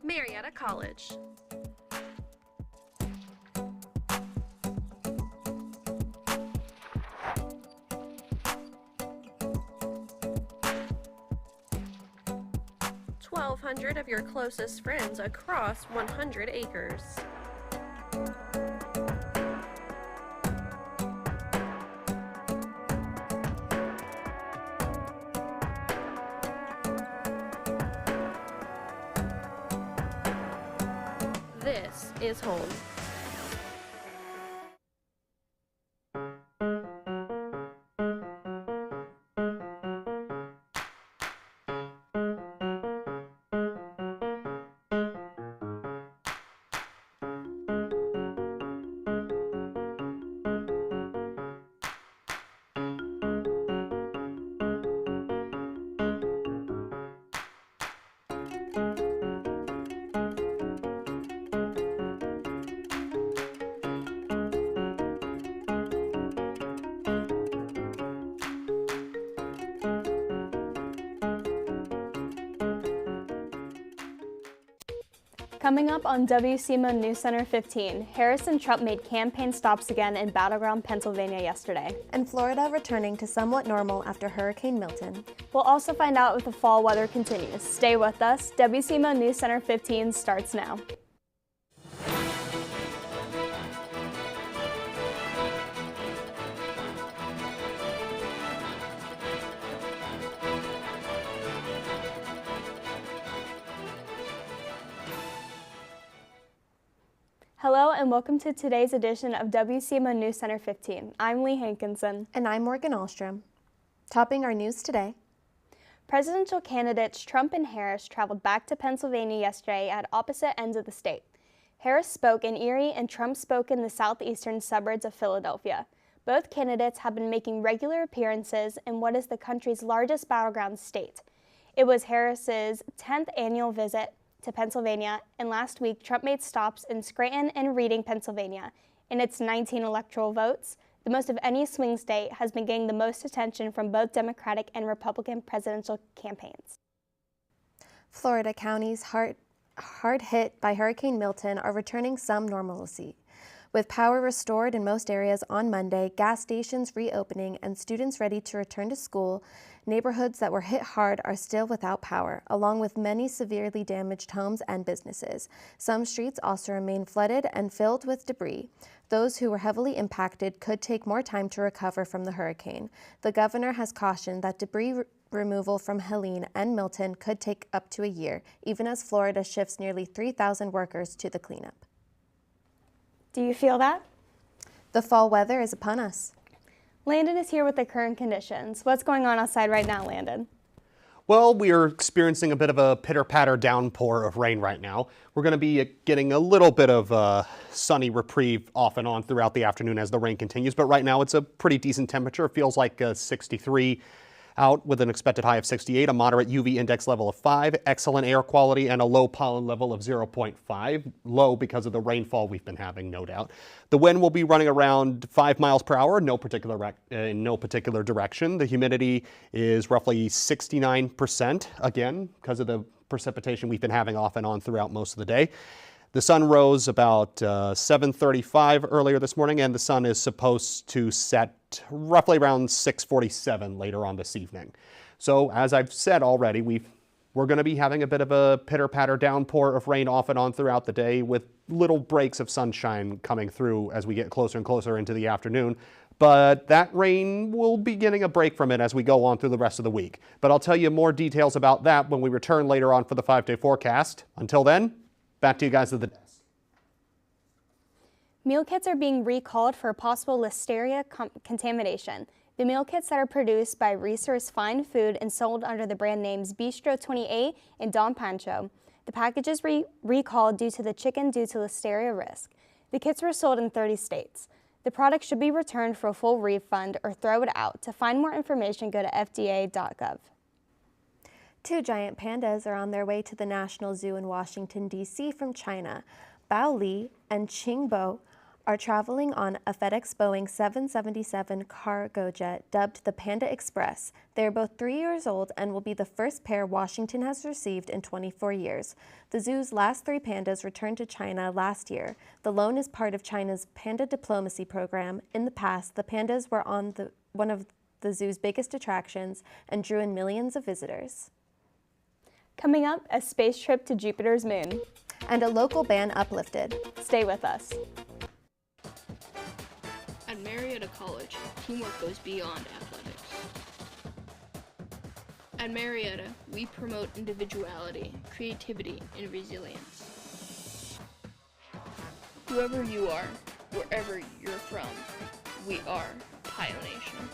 Marietta College. $1,200 of your closest friends across 100 acres. This is home. Coming up on WCMO NewsCenter 15, Harris and Trump made campaign stops again in battleground Pennsylvania yesterday. And Florida returning to somewhat normal after Hurricane Milton. We'll also find out if the fall weather continues. Stay with us. WCMO NewsCenter 15 starts now. Hello and welcome to today's edition of WCMO NewsCenter 15. I'm Lee Hankinson. And I'm Morgan Ahlstrom. Topping our news today. Presidential candidates Trump and Harris traveled back to Pennsylvania yesterday at opposite ends of the state. Harris spoke in Erie and Trump spoke in the southeastern suburbs of Philadelphia. Both candidates have been making regular appearances in what is the country's largest battleground state. It was Harris's 10th annual visit to Pennsylvania, and last week Trump made stops in Scranton and Reading, Pennsylvania. In its 19 electoral votes, the most of any swing state has been getting the most attention from both Democratic and Republican presidential campaigns. Florida counties hard hit by Hurricane Milton are returning some normalcy. With power restored in most areas on Monday, gas stations reopening, and students ready to return to school, neighborhoods that were hit hard are still without power, along with many severely damaged homes and businesses. Some streets also remain flooded and filled with debris. Those who were heavily impacted could take more time to recover from the hurricane. The governor has cautioned that debris removal from Helene and Milton could take up to a year, even as Florida shifts nearly 3,000 workers to the cleanup. Do you feel that? The fall weather is upon us. Landon is here with the current conditions. What's going on outside right now, Landon? Well, we are experiencing a bit of a pitter-patter downpour of rain right now. We're going to be getting a little bit of a sunny reprieve off and on throughout the afternoon as the rain continues, but right now it's a pretty decent temperature. It feels like 63 out with an expected high of 68, a moderate UV index level of 5, excellent air quality, and a low pollen level of 0.5. Low because of the rainfall we've been having, no doubt. The wind will be running around 5 miles per hour, in no particular direction. The humidity is roughly 69%, again, because of the precipitation we've been having off and on throughout most of the day. The sun rose about 7:35 earlier this morning, and the sun is supposed to set roughly around 6:47 later on this evening. So, as I've said already, we're going to be having a bit of a pitter-patter downpour of rain off and on throughout the day, with little breaks of sunshine coming through as we get closer and closer into the afternoon. But that rain will be getting a break from it as we go on through the rest of the week. But I'll tell you more details about that when we return later on for the 5-day forecast. Until then, back to you guys at the desk. Meal kits are being recalled for possible listeria contamination. The meal kits that are produced by Resource Fine Food and sold under the brand names Bistro 28 and Don Pancho. The package is recalled due to the chicken due to listeria risk. The kits were sold in 30 states. The product should be returned for a full refund or throw it out. To find more information, go to fda.gov. 2 giant pandas are on their way to the National Zoo in Washington, D.C. from China. Bao Li and Qingbo are traveling on a FedEx Boeing 777 cargo jet dubbed the Panda Express. They are both 3 years old and will be the first pair Washington has received in 24 years. The zoo's last 3 pandas returned to China last year. The loan is part of China's panda diplomacy program. In the past, the pandas were on one of the zoo's biggest attractions and drew in millions of visitors. Coming up, a space trip to Jupiter's moon. And a local band uplifted. Stay with us. At Marietta College, teamwork goes beyond athletics. At Marietta, we promote individuality, creativity, and resilience. Whoever you are, wherever you're from, we are Pio Nation.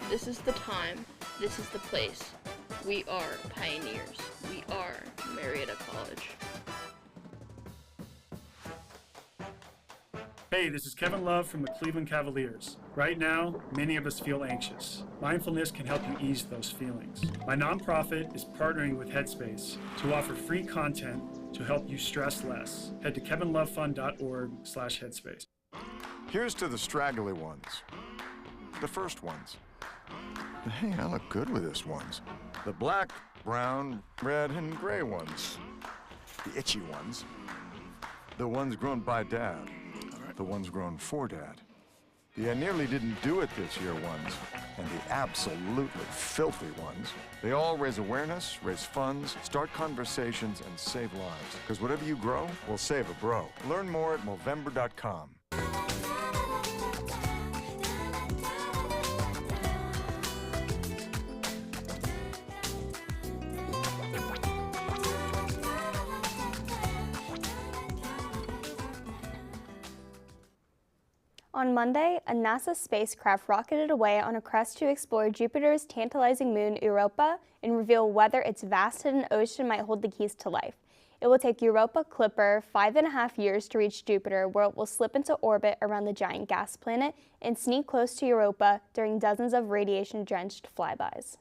This is the time, this is the place. We are pioneers. We are Marietta College. Hey, this is Kevin Love from the Cleveland Cavaliers. Right now, many of us feel anxious. Mindfulness can help you ease those feelings. My nonprofit is partnering with Headspace to offer free content to help you stress less. Head to kevinlovefund.org/headspace. Here's to the straggly ones, the first ones. Hey, I look good with this ones. The black, brown, red, and gray ones. The itchy ones. The ones grown by Dad. The ones grown for Dad. The I nearly didn't do it this year ones. And the absolutely filthy ones. They all raise awareness, raise funds, start conversations, and save lives. Because whatever you grow will save a bro. Learn more at Movember.com. On Monday, a NASA spacecraft rocketed away on a quest to explore Jupiter's tantalizing moon Europa and reveal whether its vast hidden ocean might hold the keys to life. It will take Europa Clipper 5.5 years to reach Jupiter, where it will slip into orbit around the giant gas planet and sneak close to Europa during dozens of radiation-drenched flybys.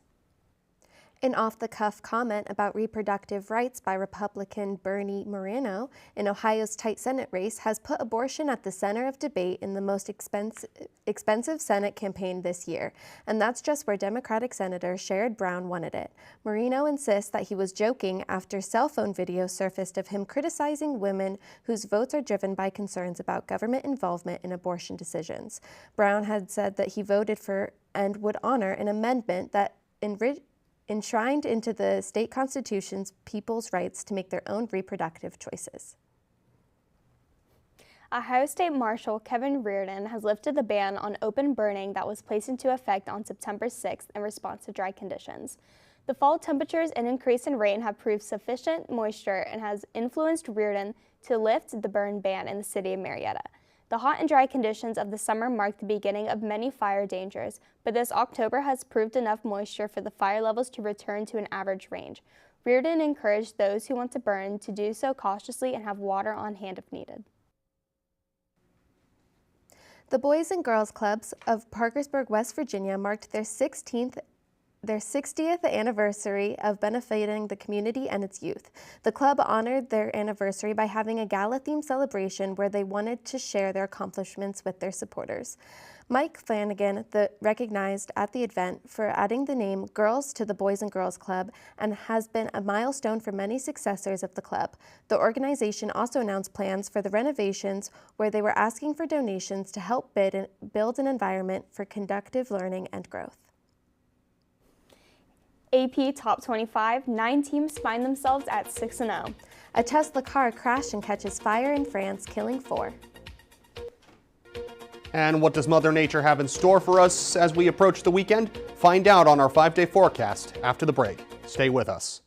An off-the-cuff comment about reproductive rights by Republican Bernie Moreno in Ohio's tight Senate race has put abortion at the center of debate in the most expensive Senate campaign this year, and that's just where Democratic Senator Sherrod Brown wanted it. Moreno insists that he was joking after cell phone video surfaced of him criticizing women whose votes are driven by concerns about government involvement in abortion decisions. Brown had said that he voted for and would honor an amendment that enshrined into the state constitutions people's rights to make their own reproductive choices. Ohio State Marshal Kevin Reardon has lifted the ban on open burning that was placed into effect on September 6th in response to dry conditions. The fall temperatures and increase in rain have proved sufficient moisture and has influenced Reardon to lift the burn ban in the city of Marietta. The hot and dry conditions of the summer marked the beginning of many fire dangers, but this October has proved enough moisture for the fire levels to return to an average range. Reardon encouraged those who want to burn to do so cautiously and have water on hand if needed. The Boys and Girls Clubs of Parkersburg, West Virginia marked their 60th anniversary of benefiting the community and its youth. The club honored their anniversary by having a gala-themed celebration where they wanted to share their accomplishments with their supporters. Mike Flanagan recognized at the event for adding the name Girls to the Boys and Girls Club and has been a milestone for many successors of the club. The organization also announced plans for the renovations where they were asking for donations to help build an environment for conducive learning and growth. AP Top 25, 9 teams find themselves at 6-0. A Tesla car crashed and catches fire in France, killing 4. And what does Mother Nature have in store for us as we approach the weekend? Find out on our 5-day forecast after the break. Stay with us.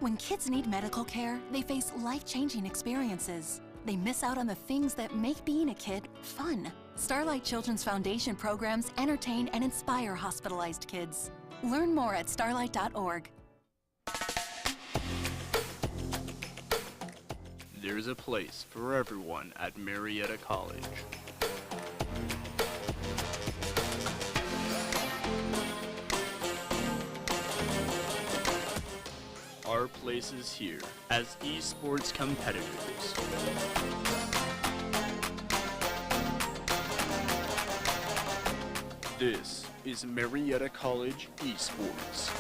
When kids need medical care, they face life-changing experiences. They miss out on the things that make being a kid fun. Starlight Children's Foundation programs entertain and inspire hospitalized kids. Learn more at starlight.org. There's a place for everyone at Marietta College. Our place is here as esports competitors. This is Marietta College Esports.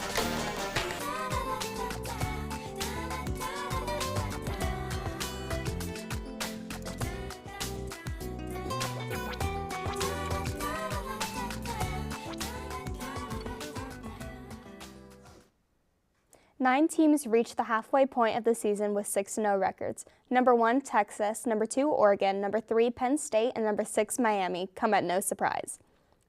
Nine teams reached the halfway point of the season with 6-0 records. Number 1, Texas, number 2, Oregon, number 3, Penn State, and number 6, Miami come at no surprise.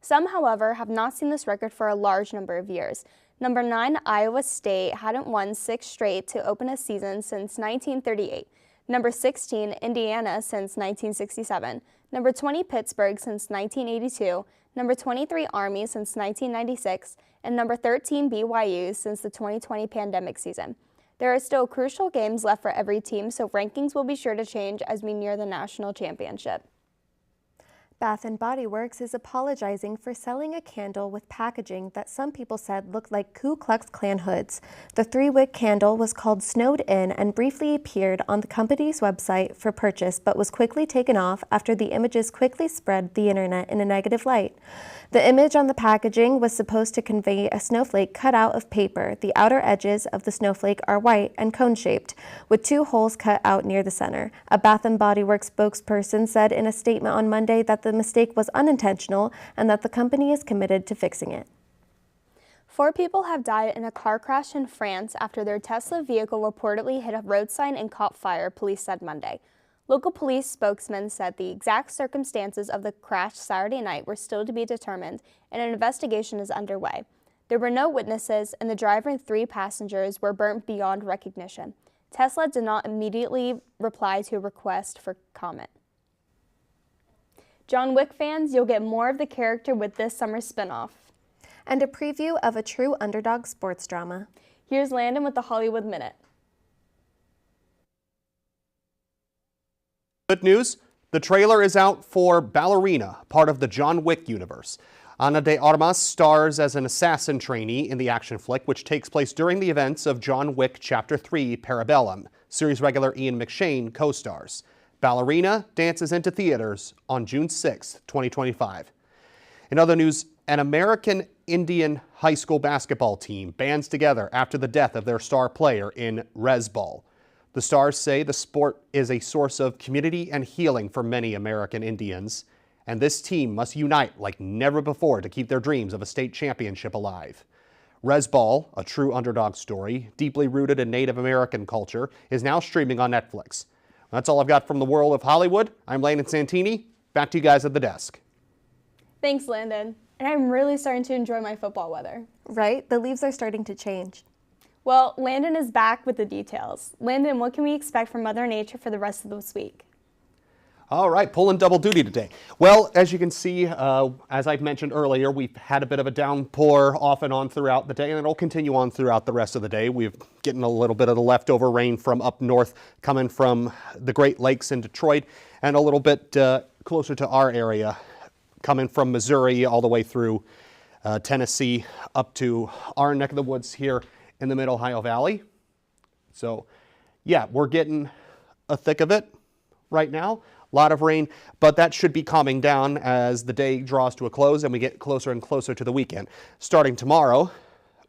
Some, however, have not seen this record for a large number of years. Number 9, Iowa State hadn't won 6 straight to open a season since 1938. Number 16, Indiana since 1967. Number 20, Pittsburgh since 1982. Number 23, Army since 1996. And number 13, BYU since the 2020 pandemic season. There are still crucial games left for every team, so rankings will be sure to change as we near the national championship. Bath & Body Works is apologizing for selling a candle with packaging that some people said looked like Ku Klux Klan hoods. The 3-wick candle was called Snowed In and briefly appeared on the company's website for purchase, but was quickly taken off after the images quickly spread the internet in a negative light. The image on the packaging was supposed to convey a snowflake cut out of paper. The outer edges of the snowflake are white and cone-shaped, with 2 holes cut out near the center. A Bath & Body Works spokesperson said in a statement on Monday that the mistake was unintentional and that the company is committed to fixing it. 4 people have died in a car crash in France after their Tesla vehicle reportedly hit a road sign and caught fire, police said Monday. Local police spokesman said the exact circumstances of the crash Saturday night were still to be determined, and an investigation is underway. There were no witnesses, and the driver and 3 passengers were burnt beyond recognition. Tesla did not immediately reply to a request for comment. John Wick fans, you'll get more of the character with this summer's spinoff. And a preview of a true underdog sports drama. Here's Landon with the Hollywood Minute. Good news, the trailer is out for Ballerina, part of the John Wick universe. Ana de Armas stars as an assassin trainee in the action flick, which takes place during the events of John Wick Chapter 3 Parabellum. Series regular Ian McShane co-stars. Ballerina dances into theaters on June 6, 2025. In other news, an American Indian high school basketball team bands together after the death of their star player in Rezbal. The Stars say the sport is a source of community and healing for many American Indians, and this team must unite like never before to keep their dreams of a state championship alive. Rezbal, a true underdog story, deeply rooted in Native American culture, is now streaming on Netflix. That's all I've got from the world of Hollywood. I'm Landon Santini. Back to you guys at the desk. Thanks, Landon. And I'm really starting to enjoy my football weather. Right? The leaves are starting to change. Well, Landon is back with the details. Landon, what can we expect from Mother Nature for the rest of this week? All right, pulling double duty today. Well, as you can see, as I've mentioned earlier, we've had a bit of a downpour off and on throughout the day, and it'll continue on throughout the rest of the day. We're getting a little bit of the leftover rain from up north coming from the Great Lakes in Detroit, and a little bit closer to our area coming from Missouri all the way through Tennessee up to our neck of the woods here in the Mid-Ohio Valley. So, yeah, we're getting a thick of it right now. A lot of rain, but that should be calming down as the day draws to a close and we get closer and closer to the weekend. Starting tomorrow,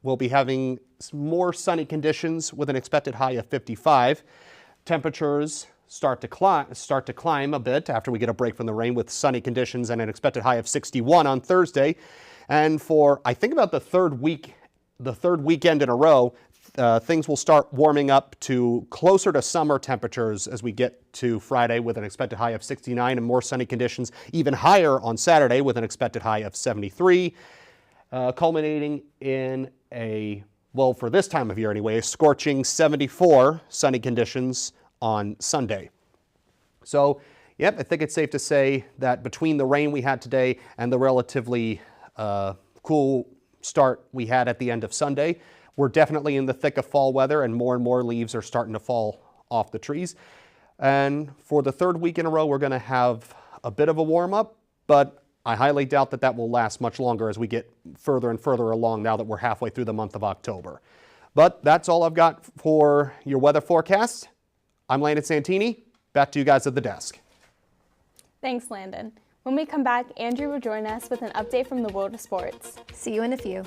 we'll be having more sunny conditions with an expected high of 55. Temperatures start to climb a bit after we get a break from the rain with sunny conditions and an expected high of 61 on Thursday. And for, I think, about the third weekend in a row, things will start warming up to closer to summer temperatures as we get to Friday with an expected high of 69 and more sunny conditions, even higher on Saturday with an expected high of 73, culminating in a well, for this time of year anyway, a scorching 74 sunny conditions on Sunday. So, yep, I think it's safe to say that between the rain we had today and the relatively cool start we had at the end of Sunday, we're definitely in the thick of fall weather, and more leaves are starting to fall off the trees. And for the third week in a row, we're going to have a bit of a warm up, but I highly doubt that that will last much longer as we get further and further along now that we're halfway through the month of October. But that's all I've got for your weather forecast. I'm Landon Santini. Back to you guys at the desk. Thanks, Landon. When we come back, Andrew will join us with an update from the world of sports. See you in a few.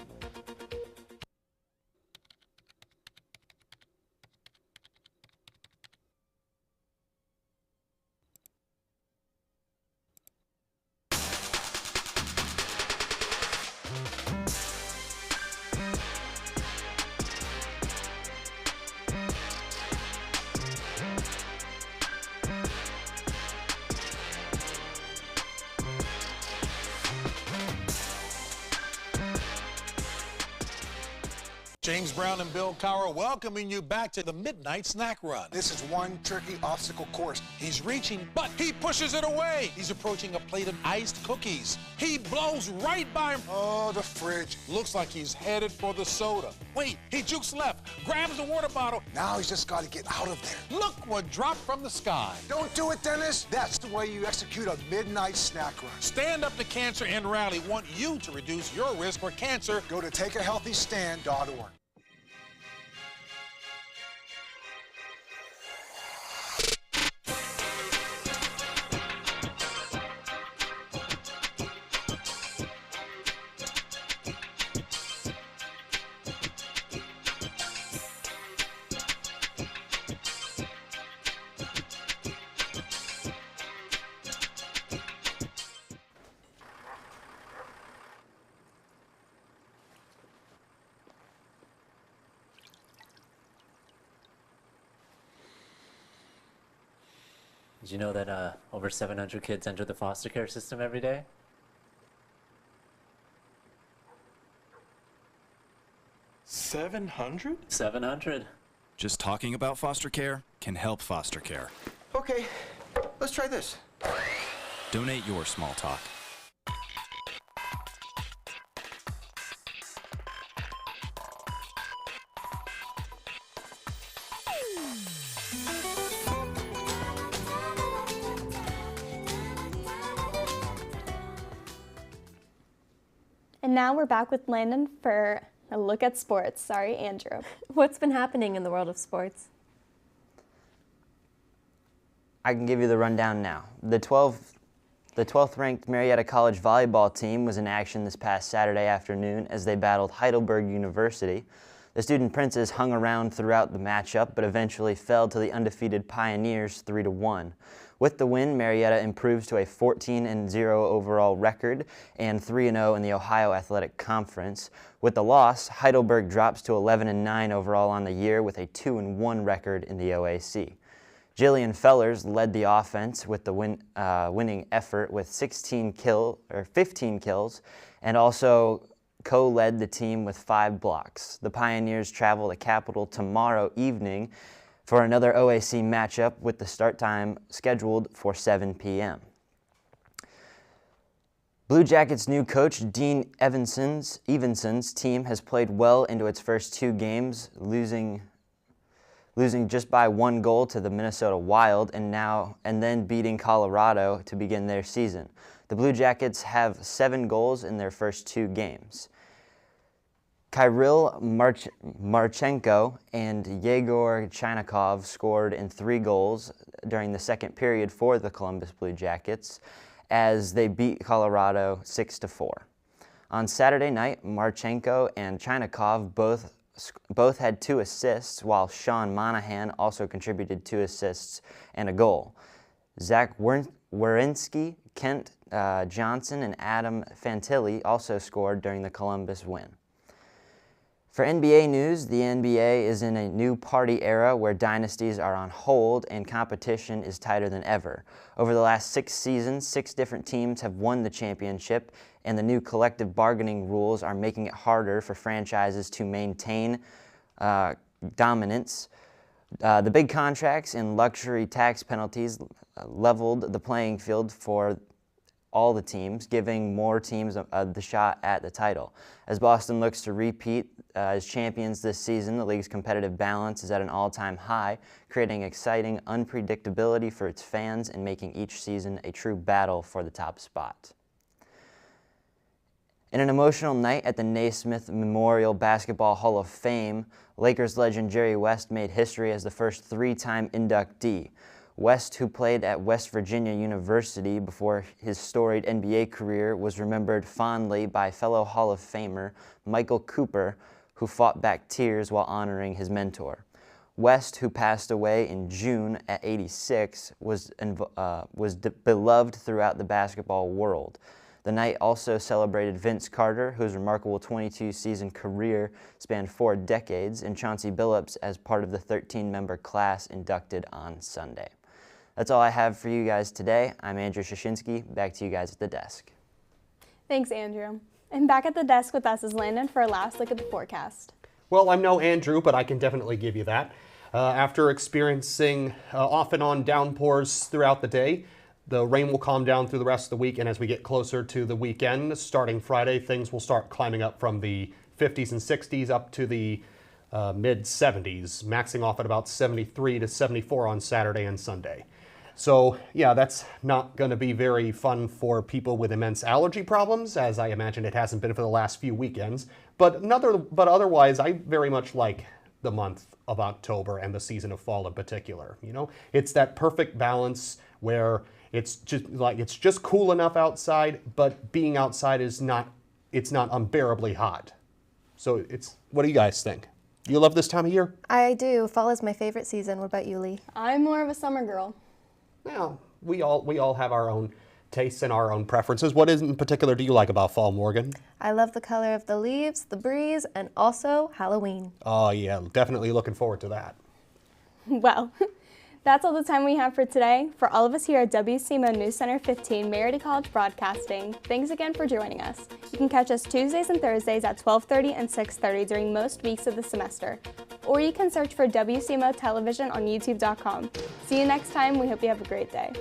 James Brown and Bill Cowher welcoming you back to the Midnight Snack Run. This is one tricky obstacle course. He's reaching, but he pushes it away. He's approaching a plate of iced cookies. He blows right by him. Oh, the fridge. Looks like he's headed for the soda. Wait, he jukes left, grabs the water bottle. Now he's just got to get out of there. Look what dropped from the sky. Don't do it, Dennis. That's the way you execute a midnight snack run. Stand Up to Cancer and Rally want you to reduce your risk for cancer. Go to takeahealthystand.org. Did you know that over 700 kids enter the foster care system every day? 700? 700. Just talking about foster care can help foster care. Okay, let's try this. Donate your small talk. And now we're back with Landon for a look at sports. Sorry, Andrew. What's been happening in the world of sports? I can give you the rundown now. The 12th ranked Marietta College volleyball team was in action this past Saturday afternoon as they battled Heidelberg University. The Student Princes hung around throughout the matchup, but eventually fell to the undefeated Pioneers 3-1. With the win, Marietta improves to a 14-0 overall record and 3-0 in the Ohio Athletic Conference. With the loss, Heidelberg drops to 11-9 overall on the year with a 2-1 record in the OAC. Jillian Fellers led the offense with the winning effort with 15 kills, and also co-led the team with 5 blocks. The Pioneers travel to Capital tomorrow evening for another OAC matchup with the start time scheduled for 7 p.m. Blue Jackets' new coach, Dean Evenson's team has played well into its first 2 games, losing just by 1 goal to the Minnesota Wild and then beating Colorado to begin their season. The Blue Jackets have 7 goals in their first 2 games. Kirill Marchenko and Yegor Chinakhov scored in 3 goals during the second period for the Columbus Blue Jackets as they beat Colorado 6-4. On Saturday night, Marchenko and Chinakhov both had 2 assists, while Sean Monahan also contributed 2 assists and a goal. Zach Werenski, Kent Johnson, and Adam Fantilli also scored during the Columbus win. For NBA news, the NBA is in a new party era where dynasties are on hold and competition is tighter than ever. Over the last 6 seasons, 6 different teams have won the championship, and the new collective bargaining rules are making it harder for franchises to maintain dominance. The big contracts and luxury tax penalties leveled the playing field for all the teams, giving more teams the shot at the title. As Boston looks to repeat as champions this season, the league's competitive balance is at an all-time high, creating exciting unpredictability for its fans and making each season a true battle for the top spot. In an emotional night at the Naismith Memorial Basketball Hall of Fame, Lakers legend Jerry West made history as the first 3-time inductee. West, who played at West Virginia University before his storied NBA career, was remembered fondly by fellow Hall of Famer Michael Cooper, who fought back tears while honoring his mentor. West, who passed away in June at 86, was beloved throughout the basketball world. The night also celebrated Vince Carter, whose remarkable 22-season career spanned 4 decades, and Chauncey Billups as part of the 13-member class inducted on Sunday. That's all I have for you guys today. I'm Andrew Shashinsky. Back to you guys at the desk. Thanks, Andrew. And back at the desk with us is Landon for a last look at the forecast. Well, I'm no Andrew, but I can definitely give you that. After experiencing off and on downpours throughout the day, the rain will calm down through the rest of the week, and as we get closer to the weekend, starting Friday, things will start climbing up from the 50s and 60s up to the mid-70s, maxing off at about 73 to 74 on Saturday and Sunday. So, yeah, that's not going to be very fun for people with immense allergy problems, as I imagine it hasn't been for the last few weekends. But otherwise, I very much like the month of October and the season of fall in particular. You know, it's that perfect balance where it's just cool enough outside, but being outside is not unbearably hot. So what do you guys think? Do you love this time of year? I do. Fall is my favorite season. What about you, Lee? I'm more of a summer girl. Well, we all have our own tastes and our own preferences. What in particular do you like about fall, Morgan? I love the color of the leaves, the breeze, and also Halloween. Oh yeah, definitely looking forward to that. Well, that's all the time we have for today. For all of us here at WCMO NewsCenter 15, Marietta College Broadcasting, thanks again for joining us. You can catch us Tuesdays and Thursdays at 12:30 and 6:30 during most weeks of the semester. Or you can search for WCMO Television on YouTube.com. See you next time. We hope you have a great day.